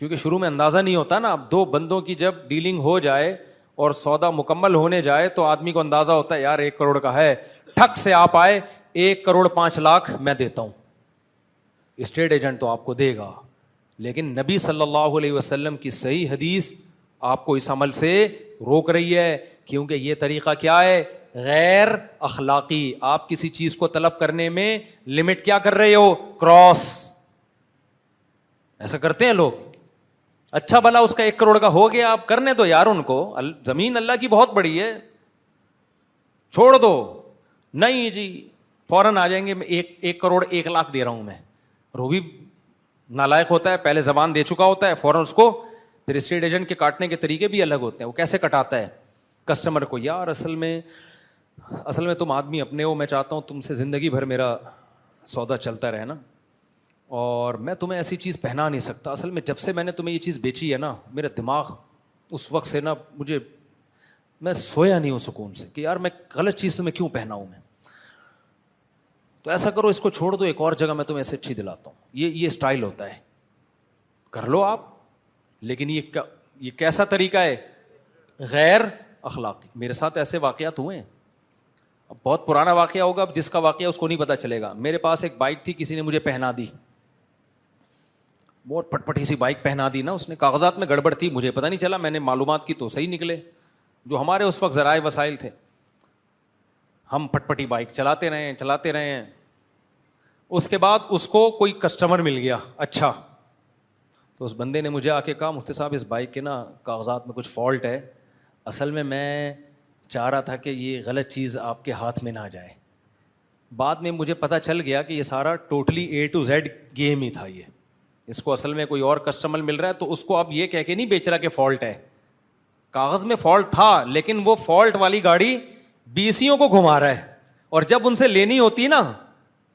کیونکہ شروع میں اندازہ نہیں ہوتا نا. اب دو بندوں کی جب ڈیلنگ ہو جائے اور سودا مکمل ہونے جائے تو آدمی کو اندازہ ہوتا ہے یار 1 کروڑ کا ہے. ٹھک سے آپ آئے 1,05,00,000 میں دیتا ہوں, اسٹیٹ ایجنٹ تو آپ کو دے گا, لیکن نبی صلی اللہ علیہ وسلم کی صحیح حدیث آپ کو اس عمل سے روک رہی ہے, کیونکہ یہ طریقہ کیا ہے, غیر اخلاقی. آپ کسی چیز کو طلب کرنے میں لمٹ کیا کر رہے ہو, کراس. ایسا کرتے ہیں لوگ. اچھا بھلا اس کا 1 کروڑ کا ہو گیا, آپ کرنے دو یار ان کو, زمین اللہ کی بہت بڑی ہے, چھوڑ دو. نہیں جی فوراً آ جائیں گے, میں 1 کروڑ 1,00,000 دے رہا ہوں میں. وہ بھی نالائق ہوتا ہے, پہلے زبان دے چکا ہوتا ہے, فوراً اس کو. پھر اسٹیٹ ایجنٹ کے کاٹنے کے طریقے بھی الگ ہوتے ہیں. وہ کیسے کٹاتا ہے کسٹمر کو, یار اصل میں تم آدمی اپنے ہو, میں چاہتا ہوں تم سے زندگی بھر میرا سودا چلتا رہے نا, اور میں تمہیں ایسی چیز پہنا نہیں سکتا. اصل میں جب سے میں نے تمہیں یہ چیز بیچی ہے نا, میرا دماغ اس وقت سے نا میں سویا نہیں ہوں سکون سے کہ یار میں غلط چیز تمہیں کیوں پہناؤں میں. تو ایسا کرو, اس کو چھوڑ دو, ایک اور جگہ میں تمہیں ایسے اچھی دلاتا ہوں. یہ اسٹائل ہوتا ہے, کر لو آپ. لیکن یہ کیسا طریقہ ہے, غیر اخلاقی. میرے ساتھ ایسے واقعات ہوئے ہیں. اب بہت پرانا واقعہ ہوگا, اب جس کا واقعہ اس کو نہیں پتا چلے گا. میرے پاس ایک بائک تھی, کسی نے مجھے پہنا دی, بہت پٹپٹی سی بائک پہنا دی نا اس نے. کاغذات میں گڑبڑ تھی, مجھے پتہ نہیں چلا, میں نے معلومات کی تو صحیح نکلے. جو ہمارے اس وقت ذرائع وسائل تھے, ہم پٹپٹی بائک چلاتے رہے. اس کے بعد اس کو کوئی کسٹمر مل گیا اچھا, تو اس بندے نے مجھے آ کے کہا مفتی صاحب اس بائک کے نا کاغذات میں کچھ فالٹ ہے, اصل میں چاہ رہا تھا کہ یہ غلط چیز آپ کے ہاتھ میں نہ جائے. بعد میں مجھے پتہ چل گیا کہ یہ سارا totally A to Z game ہی تھا. یہ اس کو اصل میں کوئی اور کسٹمر مل رہا ہے تو اس کو اب یہ کہہ کے نہیں بیچ رہا کہ فالٹ ہے. کاغذ میں فالٹ تھا, لیکن وہ فالٹ والی گاڑی BCO کو گھما رہا ہے, اور جب ان سے لینی ہوتی نا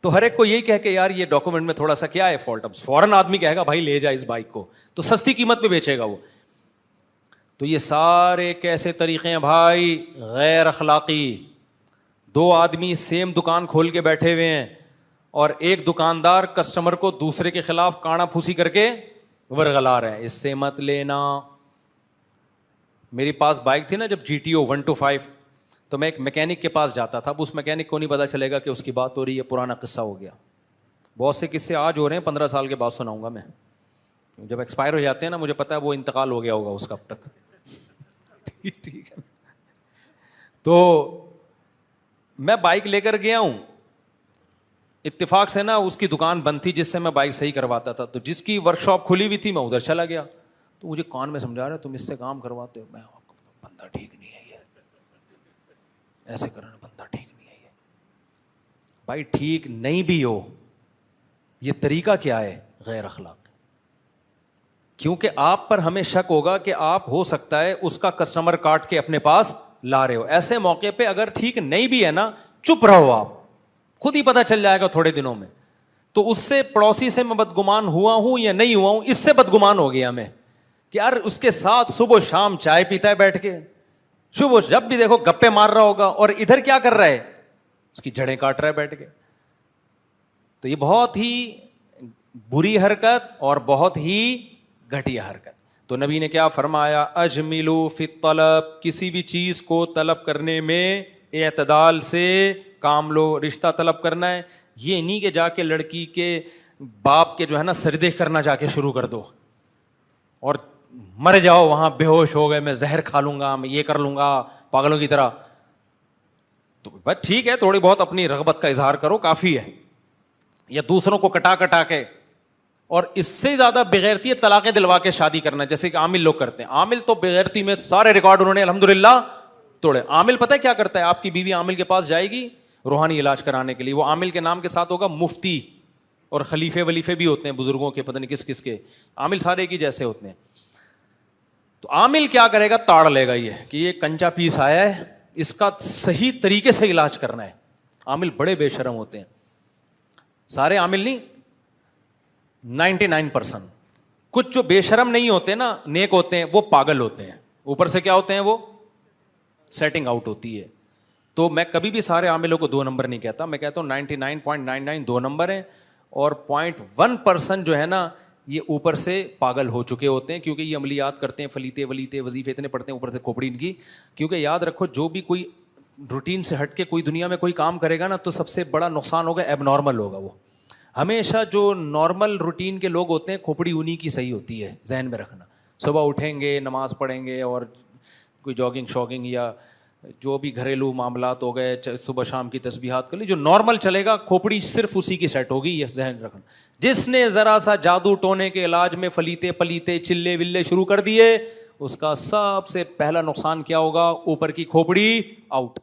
تو ہر ایک کو یہی کہہ کہ یار یہ ڈاکومنٹ میں تھوڑا سا کیا ہے فالٹ. اب فوراً آدمی کہے گا بھائی لے جا اس بائک کو, تو سستی قیمت پہ بیچے گا وہ. تو یہ سارے کیسے طریقے ہیں بھائی, غیر اخلاقی. 2 آدمی سیم دکان کھول کے بیٹھے ہوئے ہیں, اور ایک دکاندار کسٹمر کو دوسرے کے خلاف کانا پھوسی کر کے ورغلا رہے ہیں, اس سے مت لینا. میری پاس بائک تھی نا جب GTO 125, تو میں ایک میکینک کے پاس جاتا تھا. اب اس میکینک کو نہیں پتا چلے گا کہ اس کی بات ہو رہی ہے, پرانا قصہ ہو گیا. بہت سے قصے آج ہو رہے ہیں, 15 سال کے بعد سناؤں گا میں. جب ایکسپائر ہو جاتے ہیں نا, مجھے پتا ہے وہ انتقال ہو گیا ہوگا اس کا اب تک. ٹھیک ہے. تو میں بائک لے کر گیا ہوں, اتفاق سے نا اس کی دکان بند تھی جس سے میں بائک صحیح کرواتا تھا. تو جس کی ورک شاپ کھلی ہوئی تھی میں ادھر چلا گیا. تو مجھے کان میں سمجھا رہا تم اس سے کام کرواتے ہو, میں بندہ ٹھیک نہیں ہے, یہ ایسے کرنا بندہ ٹھیک نہیں ہے. یہ بھائی ٹھیک نہیں بھی ہو, یہ طریقہ کیا ہے, غیر اخلاق. کیونکہ آپ پر ہمیں شک ہوگا کہ آپ ہو سکتا ہے اس کا کسٹمر کاٹ کے اپنے پاس لا رہے ہو. ایسے موقع پہ اگر ٹھیک نہیں بھی ہے نا, چپ رہو, آپ خود ہی پتہ چل جائے گا تھوڑے دنوں میں. تو اس سے پڑوسی سے میں بدگمان ہوا ہوں یا نہیں ہوا ہوں, اس سے بدگمان ہو گیا میں کہ یار اس کے ساتھ صبح شام چائے پیتا ہے بیٹھ کے, صبح جب بھی دیکھو گپے مار رہا ہوگا, اور ادھر کیا کر رہا ہے, اس کی جڑیں کاٹ رہا ہے بیٹھ کے. تو یہ بہت ہی بری حرکت اور بہت ہی گھٹیا حرکت. تو نبی نے کیا فرمایا, اجملوا فی الطلب, کسی بھی چیز کو طلب کرنے میں اعتدال سے کام لو. رشتہ طلب کرنا ہے, یہ نہیں کہ جا کے لڑکی کے باپ کے جو ہے نا سردے کرنا جا کے شروع کر دو, اور مر جاؤ وہاں بے ہوش ہو گئے, میں زہر کھا لوں گا, میں یہ کر لوں گا پاگلوں کی طرح. تو بس ٹھیک ہے, تھوڑی بہت اپنی رغبت کا اظہار کرو, کافی ہے. یا دوسروں کو کٹا کے, اور اس سے زیادہ بغیرتی طلاقیں دلوا کے شادی کرنا, جیسے کہ عامل لوگ کرتے ہیں. عامل تو بغیرتی میں سارے ریکارڈ انہوں نے الحمدللہ توڑے. عامل پتہ ہے کیا کرتا ہے, آپ کی بیوی عامل کے پاس جائے گی روحانی علاج کرانے کے لیے, وہ عامل کے نام کے ساتھ ہوگا مفتی, اور خلیفے ولیفے بھی ہوتے ہیں بزرگوں کے, پتہ نہیں کس کس کے. عامل سارے ایک ہی جیسے ہوتے ہیں. تو عامل کیا کرے گا, تاڑ لے گا یہ کہ یہ کنچا پیس آیا ہے, اس کا صحیح طریقے سے علاج کرنا ہے. عامل بڑے بے شرم ہوتے ہیں, سارے عامل نہیں, 99%. کچھ جو بے شرم نہیں ہوتے نا, نیک ہوتے ہیں, وہ پاگل ہوتے ہیں. اوپر سے کیا ہوتے ہیں, وہ سیٹنگ آؤٹ ہوتی ہے. تو میں کبھی بھی سارے عاملوں کو 2 نمبر نہیں کہتا, میں کہتا ہوں 99.99 2 نمبر ہیں, اور 0.1% جو ہے نا یہ اوپر سے پاگل ہو چکے ہوتے ہیں, کیونکہ یہ عملیات کرتے ہیں, فلیتے ولیتے وظیفے اتنے پڑھتے ہیں, اوپر سے کھوپڑی ان کی. کیونکہ یاد رکھو جو بھی کوئی روٹین سے ہٹ کے کوئی دنیا میں کوئی کام کرے گا نا, تو سب سے بڑا نقصان ہوگا ایب نارمل ہوگا. وہ ہمیشہ جو نارمل روٹین کے لوگ ہوتے ہیں کھوپڑی انہی کی صحیح ہوتی ہے, ذہن میں رکھنا. صبح اٹھیں گے, نماز پڑھیں گے, اور کوئی جاگنگ شاگنگ یا جو بھی گھریلو معاملات ہو گئے, صبح شام کی تسبیحات کر لی, جو نارمل چلے گا کھوپڑی صرف اسی کی سیٹ ہوگی, یہ ذہن رکھنا. جس نے ذرا سا جادو ٹونے کے علاج میں فلیتے پلیتے چلے ولے شروع کر دیے, اس کا سب سے پہلا نقصان کیا ہوگا, اوپر کی کھوپڑی آؤٹ.